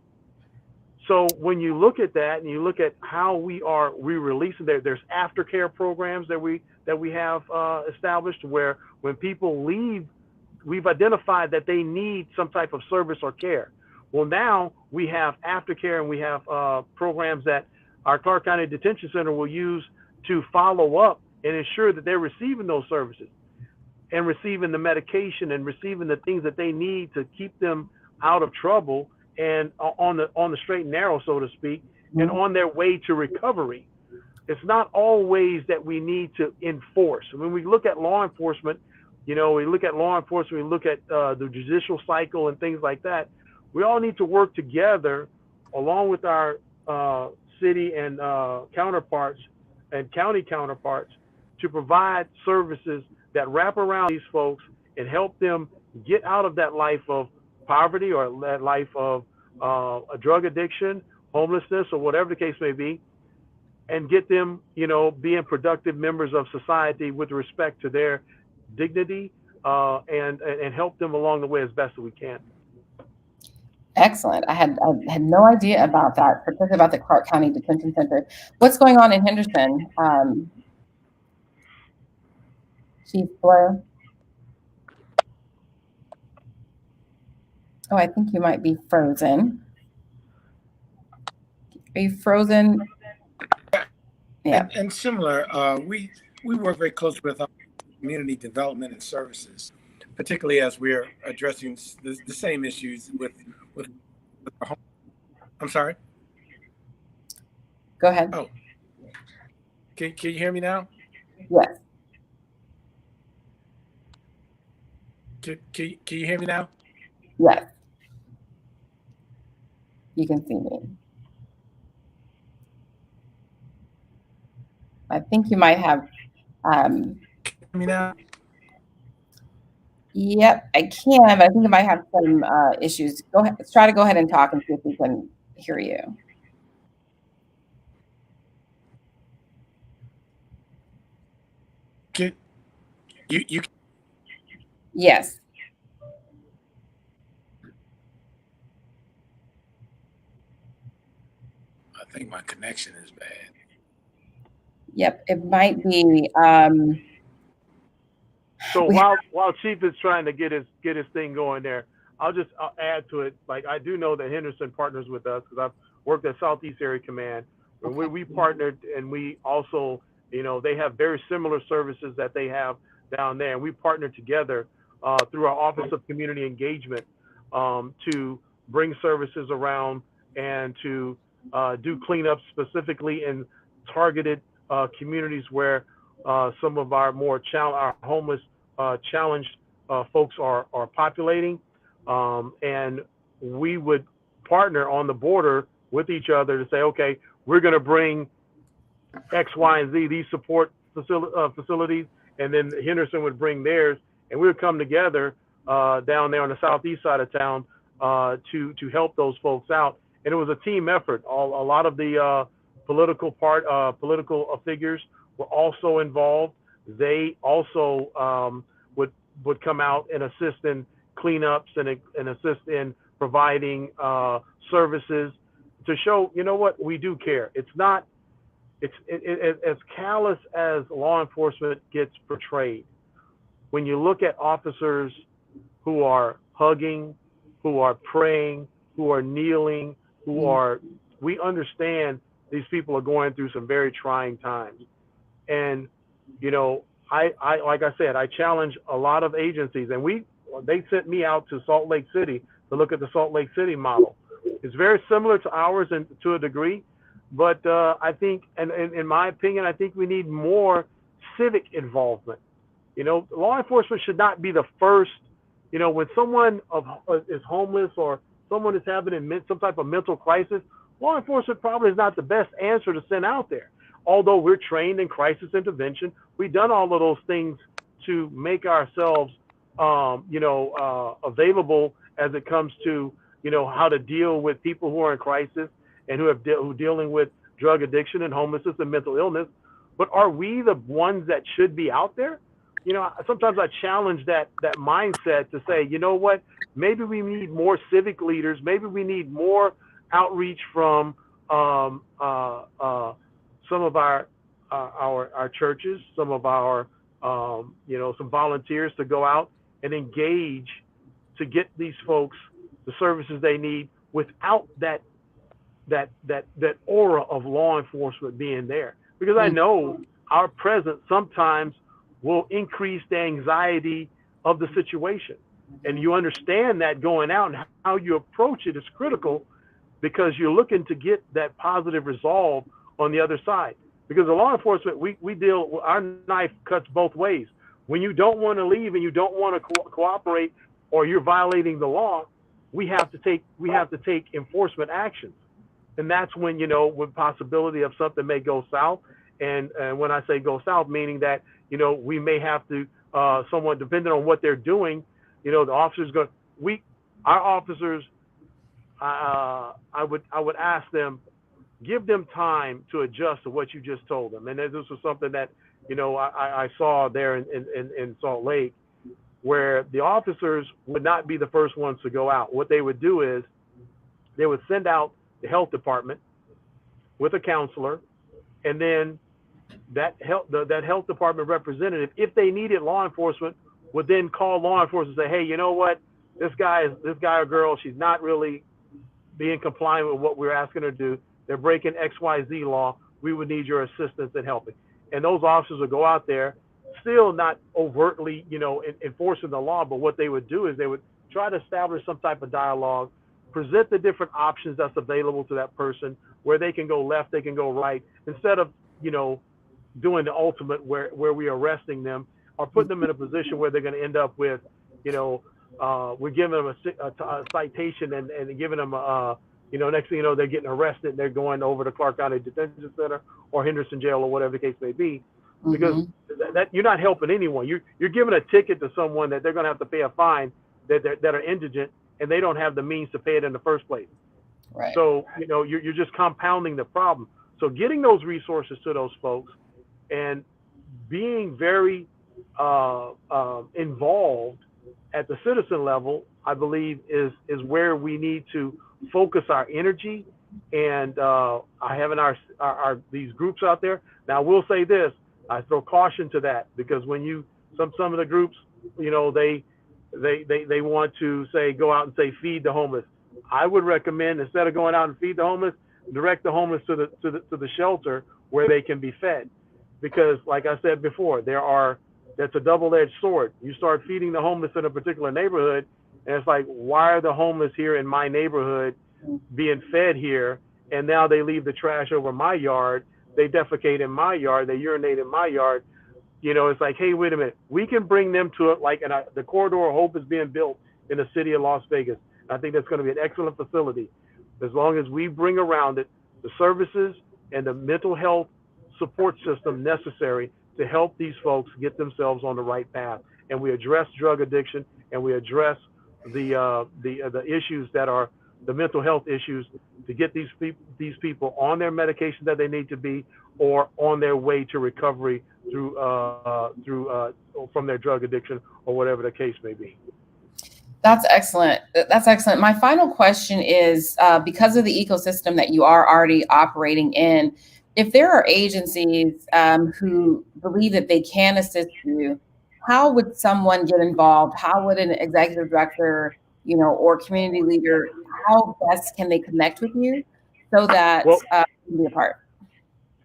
So when you look at that and you look at how we releasing there's aftercare programs that we have established, where when people leave, we've identified that they need some type of service or care. Well, now we have aftercare, and we have programs that our Clark County Detention Center will use to follow up and ensure that they're receiving those services and receiving the medication and receiving the things that they need to keep them out of trouble and on the straight and narrow, so to speak, and on their way to recovery. It's not always that we need to enforce. When we look at law enforcement, we look at the judicial cycle and things like that. We all need to work together along with our city and counterparts and county counterparts to provide services that wrap around these folks and help them get out of that life of poverty or that life of a drug addiction, homelessness, or whatever the case may be, and get them, being productive members of society with respect to their dignity, and help them along the way as best as we can. Excellent. I had no idea about that, particularly about the Clark County Detention Center. What's going on in Henderson? Chief Blair? Oh, I think you might be frozen. Are you frozen? Yeah. And similar, we work very closely with our community development and services, particularly as we're addressing the same issues with our home. I'm sorry? Go ahead. Oh. Can you hear me now? Yes. Can you hear me now? Yes. You can see me. I think you might have. Me now? Yep, I can, but I think you might have some issues. Go ahead. Let's try to go ahead and talk and see if we can hear you. You Yes. I think my connection is bad. Yep, it might be. So while Chief is trying to get his thing going there, I'll add to it. Like, I do know that Henderson partners with us because I've worked at Southeast Area Command, where we partnered, and we also, they have very similar services that they have down there, and we partnered together through our Office of Community Engagement to bring services around and to do cleanups specifically in targeted communities where some of our our homeless challenged folks are populating, and we would partner on the border with each other to say, okay, we're going to bring X, Y, and Z, these support facilities, and then Henderson would bring theirs, and we would come together down there on the southeast side of town to help those folks out. And it was a team effort. A lot of the political figures were also involved. They also would come out and assist in cleanups and assist in providing services to show, you know what, we do care. It's not, as callous as law enforcement gets portrayed. When you look at officers who are hugging, who are praying, who are kneeling, we understand these people are going through some very trying times. And, you know, I like I said, I challenge a lot of agencies, and they sent me out to Salt Lake City to look at the Salt Lake City model. It's very similar to ours and to a degree, but I think, and in my opinion, I think we need more civic involvement. You know, law enforcement should not be the first, you know, when someone is homeless or someone is having some type of mental crisis, law enforcement probably is not the best answer to send out there. Although we're trained in crisis intervention, we've done all of those things to make ourselves, available as it comes to, you know, how to deal with people who are in crisis and who are dealing with drug addiction and homelessness and mental illness. But are we the ones that should be out there? You know, sometimes I challenge that mindset to say, you know what, maybe we need more civic leaders. Maybe we need more outreach from some of our churches, some of our some volunteers to go out and engage to get these folks the services they need without that aura of law enforcement being there. Because I know our presence sometimes will increase the anxiety of the situation. And you understand that going out and how you approach it is critical, because you're looking to get that positive resolve on the other side. Because the law enforcement, we deal, our knife cuts both ways. When you don't want to leave and you don't want to cooperate, or you're violating the law, we have to take enforcement actions. And that's when, you know, with possibility of something may go south. And when I say go south, meaning that, you know, we may have to, someone, depending on what they're doing, you know, the officers our officers, I would ask them, give them time to adjust to what you just told them. And this was something that, you know, I saw there in Salt Lake, where the officers would not be the first ones to go out. What they would do is they would send out the health department with a counselor, and then that health department representative, if they needed law enforcement, would then call law enforcement and say, hey, you know what, this guy or girl, she's not really being compliant with what we're asking her to do. They're breaking XYZ law. We would need your assistance in helping. And those officers would go out there, still not overtly, you know, enforcing the law, but what they would do is they would try to establish some type of dialogue, present the different options that's available to that person, where they can go left, they can go right, instead of, you know, doing the ultimate where we're arresting them or putting them in a position where they're going to end up with, you know, we're giving them a citation and giving them you know, next thing you know, they're getting arrested and they're going over to Clark County Detention Center or Henderson Jail or whatever the case may be, because that you're not helping anyone. You're giving a ticket to someone that they're going to have to pay a fine, that are indigent, and they don't have the means to pay it in the first place. Right. So, you know, you're just compounding the problem. So getting those resources to those folks and being very involved at the citizen level, I believe is where we need to focus our energy. And I have in our these groups out there. Now, I will say this, I throw caution to that, because when some of the groups, you know, they want to say, go out and say, feed the homeless. I would recommend, instead of going out and feed the homeless, direct the homeless to the shelter where they can be fed. Because like I said before, that's a double-edged sword. You start feeding the homeless in a particular neighborhood, and it's like, why are the homeless here in my neighborhood being fed here? and now they leave the trash over my yard, they defecate in my yard, they urinate in my yard. It's like, hey, wait a minute, we can bring them to it. Like, and the corridor of hope is being built in the city of Las Vegas. I think that's going to be an excellent facility, as long as we bring around it the services and the mental health support system necessary to help these folks get themselves on the right path. And we address drug addiction, and we address the issues that are the mental health issues, to get these people on their medication that they need to be, or on their way to recovery through from their drug addiction, or whatever the case may be. That's excellent. That's excellent. My final question is, because of the ecosystem that you are already operating in, if there are agencies who believe that they can assist you, how would someone get involved? How would an executive director, or community leader, how best can they connect with you so that Well, you can be a part?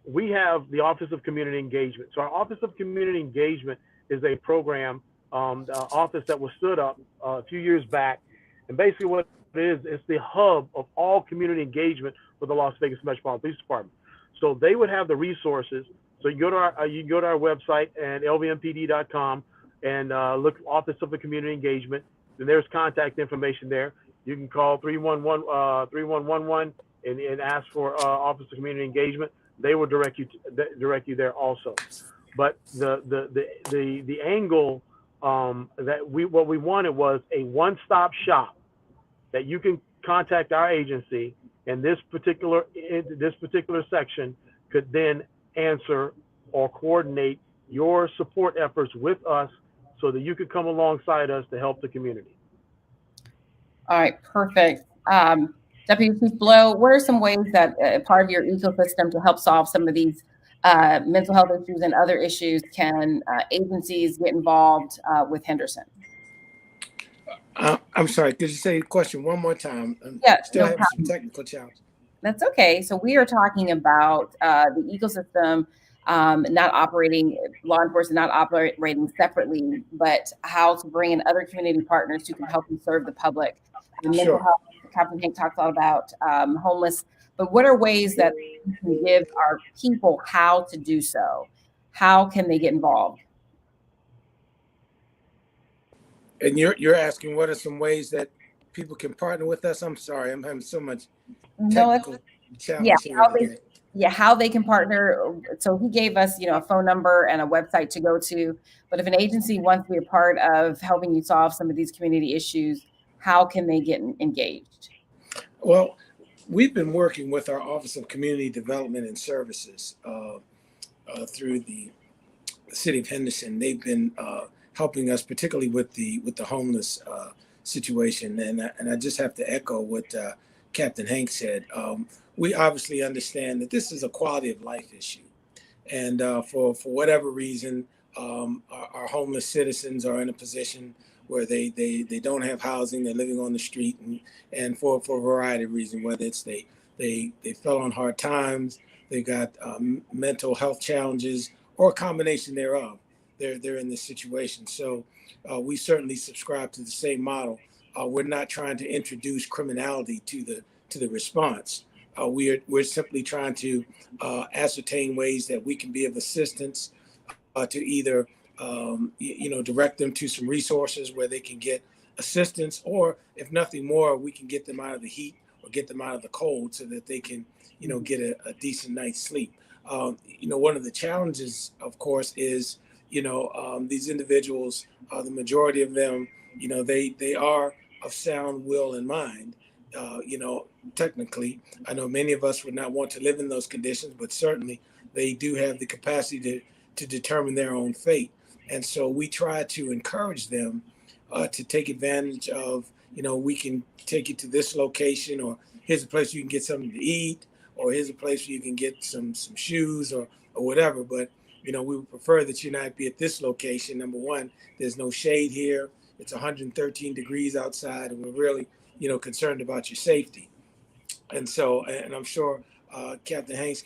we have the Office of Community Engagement. So our Office of Community Engagement is a program, the office that was stood up a few years back. And basically what it is, it's the hub of all community engagement for the Las Vegas Metropolitan Police Department. So they would have the resources. So you go to our website and lvmpd.com and look Office of the Community Engagement. Then there's contact information there. You can call 3111 and ask for Office of Community Engagement. They will direct you there also. But the angle what we wanted was a one-stop shop that you can contact our agency, and this particular section could then answer or coordinate your support efforts with us, so that you could come alongside us to help the community. All right, perfect. Deputy Chief Blow, what are some ways that part of your ecosystem to help solve some of these mental health issues and other issues can agencies get involved with Henderson? I'm sorry, could you say the question one more time? Yeah, Still no having problem. some technical challenges. That's okay. So we are talking about the ecosystem not operating, law enforcement not operating separately, but how to bring in other community partners who can help you serve the public. Mental Sure. health, Captain Hank talks all about homeless, but what are ways that we can give our people how to do so? How can they get involved? And you're asking what are some ways that people can partner with us? I'm sorry, I'm having so much technical challenge here. How they can partner. So he gave us, a phone number and a website to go to. But if an agency wants to be a part of helping you solve some of these community issues, how can they get engaged? Well, we've been working with our Office of Community Development and Services through the City of Henderson. They've been helping us, particularly with the homeless situation. And I just have to echo what Captain Hank said. We obviously understand that this is a quality of life issue, and for whatever reason, our homeless citizens are in a position where they don't have housing, they're living on the street, and for a variety of reasons, whether it's they fell on hard times, they got mental health challenges, or a combination thereof. They're in this situation. So we certainly subscribe to the same model. We're not trying to introduce criminality to the response. We're simply trying to ascertain ways that we can be of assistance to either direct them to some resources where they can get assistance, or if nothing more, we can get them out of the heat or get them out of the cold so that they can get a decent night's sleep. One of the challenges, of course, is these individuals, the majority of them, they are of sound will and mind. Technically, I know many of us would not want to live in those conditions, but certainly they do have the capacity to determine their own fate. And so we try to encourage them to take advantage of, we can take you to this location, or here's a place you can get something to eat, or here's a place where you can get some shoes or whatever. But, we would prefer that you not be at this location. Number one, there's no shade here. It's 113 degrees outside, and we're really, concerned about your safety. And so, and I'm sure Captain Hanks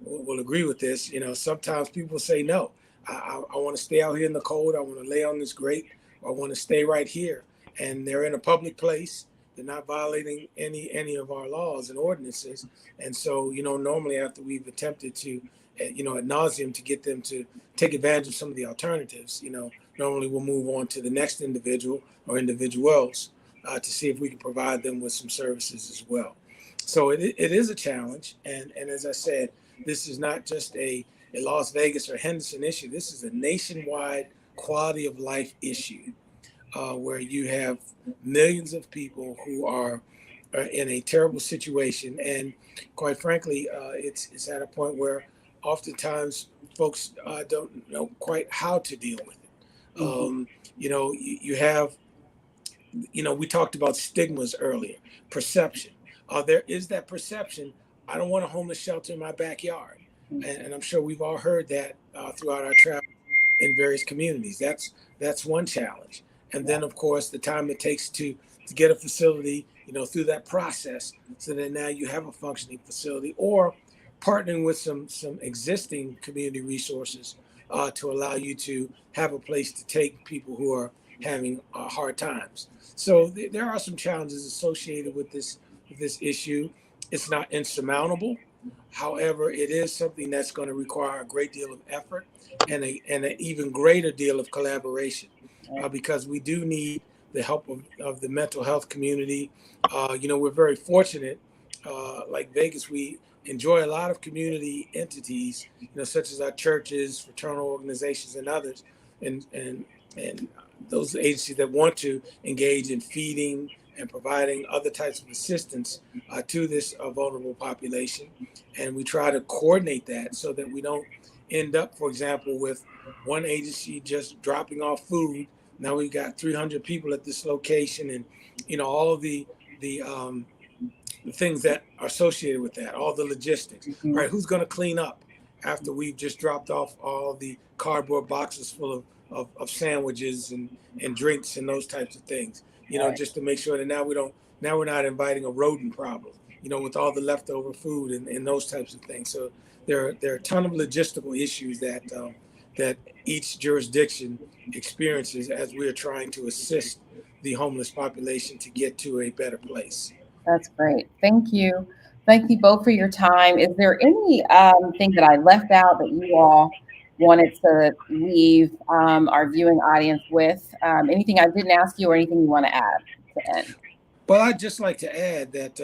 will agree with this. Sometimes people say, no, I want to stay out here in the cold. I want to lay on this grate, or I want to stay right here. And they're in a public place. They're not violating any of our laws and ordinances. And so, normally after we've attempted to, ad nauseum to get them to take advantage of some of the alternatives, normally we'll move on to the next individual or individuals to see if we can provide them with some services as well. So it is a challenge. And as I said, this is not just a Las Vegas or Henderson issue. This is a nationwide quality of life issue where you have millions of people who are in a terrible situation. And quite frankly, it's at a point where oftentimes folks don't know quite how to deal with it. You have, we talked about stigmas earlier, perception. There is that perception. I don't want a homeless shelter in my backyard. And I'm sure we've all heard that throughout our travels in various communities. That's one challenge. And then, of course, the time it takes to get a facility, through that process, so that now you have a functioning facility, or partnering with some existing community resources to allow you to have a place to take people who are having hard times. So there are some challenges associated with this issue. It's not insurmountable. However, it is something that's going to require a great deal of effort and an even greater deal of collaboration, because we do need the help of the mental health community. We're very fortunate, like Vegas, we enjoy a lot of community entities, such as our churches, fraternal organizations, and others, and those agencies that want to engage in feeding and providing other types of assistance to this vulnerable population. And we try to coordinate that so that we don't end up, for example, with one agency just dropping off food. Now we've got 300 people at this location, and all of the things that are associated with that, all the logistics. Right? Who's going to clean up after we've just dropped off all the cardboard boxes full of sandwiches and drinks and those types of things? Just to make sure that now we're not inviting a rodent problem, with all the leftover food and those types of things. So there are a ton of logistical issues that each jurisdiction experiences as we're trying to assist the homeless population to get to a better place. That's great. Thank you. Thank you both for your time. Is there any thing that I left out that you all wanted to leave our viewing audience with? Anything I didn't ask you or anything you want to add to end? Well, I'd just like to add that,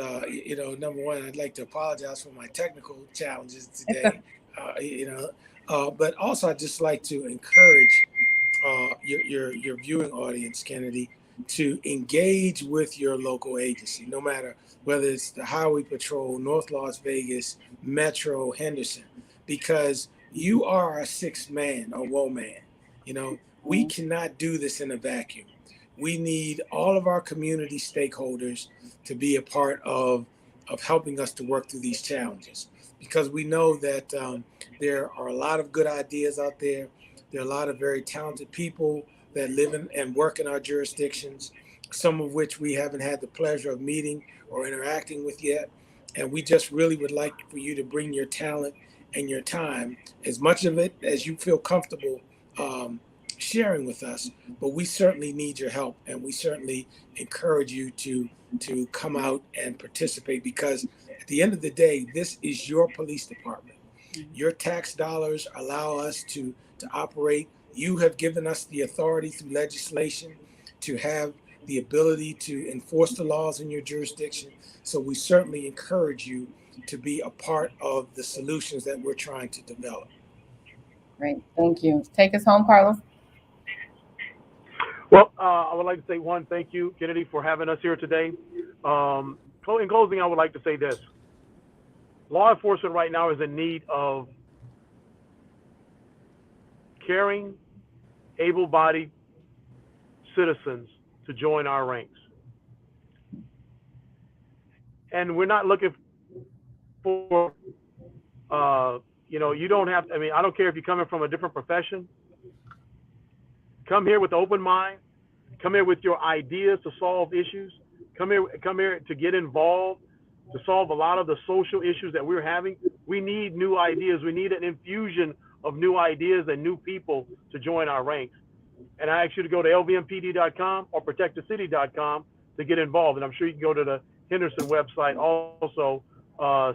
number one, I'd like to apologize for my technical challenges today, but also I'd just like to encourage your viewing audience, Kennedy, to engage with your local agency, no matter whether it's the Highway Patrol, North Las Vegas, Metro, Henderson, because you are a sixth man or woman. We cannot do this in a vacuum. We need all of our community stakeholders to be a part of helping us to work through these challenges, because we know that there are a lot of good ideas out there. There are a lot of very talented people that live in and work in our jurisdictions, some of which we haven't had the pleasure of meeting or interacting with yet. And we just really would like for you to bring your talent and your time, as much of it as you feel comfortable sharing with us. But we certainly need your help, and we certainly encourage you to come out and participate, because at the end of the day, this is your police department. Your tax dollars allow us to operate. You have given us the authority through legislation to have the ability to enforce the laws in your jurisdiction. So we certainly encourage you to be a part of the solutions that we're trying to develop. Great. Thank you. Take us home, Carlos. Well, I would like to say one, thank you, Kennedy, for having us here today. In closing, I would like to say this. Law enforcement right now is in need of caring, able-bodied citizens to join our ranks. And we're not looking for, you don't have, I don't care if you're coming from a different profession. Come here with an open mind. Come here with your ideas to solve issues. Come here to get involved, to solve a lot of the social issues that we're having. We need new ideas. We need an infusion of new ideas and new people to join our ranks. And I ask you to go to lvmpd.com or protectthecity.com to get involved. And I'm sure you can go to the Henderson website, also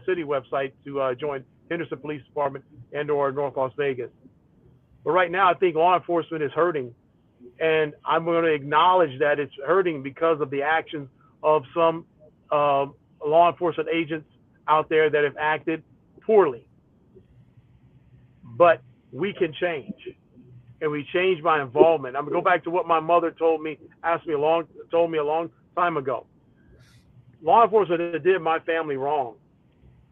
city website, to join Henderson Police Department and or North Las Vegas. But right now, I think law enforcement is hurting. And I'm going to acknowledge that it's hurting because of the actions of some law enforcement agents out there that have acted poorly. But we can change, and we change by involvement. I'm going to go back to what my mother told me a long time ago. Law enforcement did my family wrong.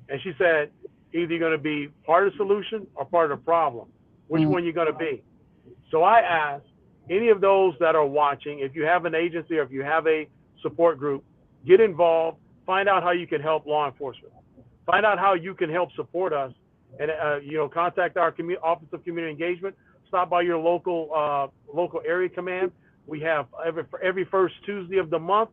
And she said, either you're going to be part of the solution or part of the problem. Which one you're going to be? So I ask any of those that are watching, if you have an agency or if you have a support group, get involved, find out how you can help law enforcement. Find out how you can help support us, and contact our Office of Community Engagement. Stop by your local area command. We have every first Tuesday of the month.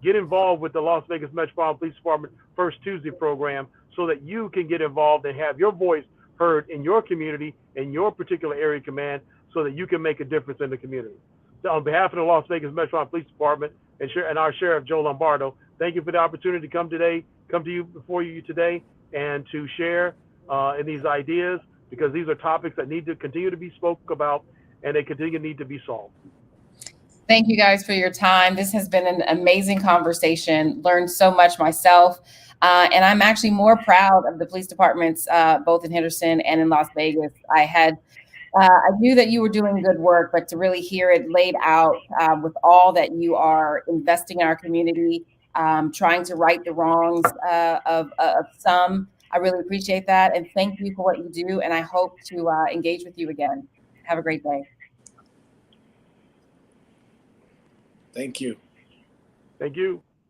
Get involved with the Las Vegas Metropolitan Police Department First Tuesday program so that you can get involved and have your voice heard in your community, in your particular area command, so that you can make a difference in the community. So on behalf of the Las Vegas Metropolitan Police Department and our Sheriff Joe Lombardo, thank you for the opportunity to come to you before you today and to share in these ideas, because these are topics that need to continue to be spoken about and they continue to need to be solved. Thank you guys for your time. This has been an amazing conversation. Learned so much myself. And I'm actually more proud of the police departments, both in Henderson and in Las Vegas. I knew that you were doing good work, but to really hear it laid out with all that you are investing in our community, trying to right the wrongs of some, I really appreciate that. And thank you for what you do. And I hope to engage with you again. Have a great day. Thank you. Thank you.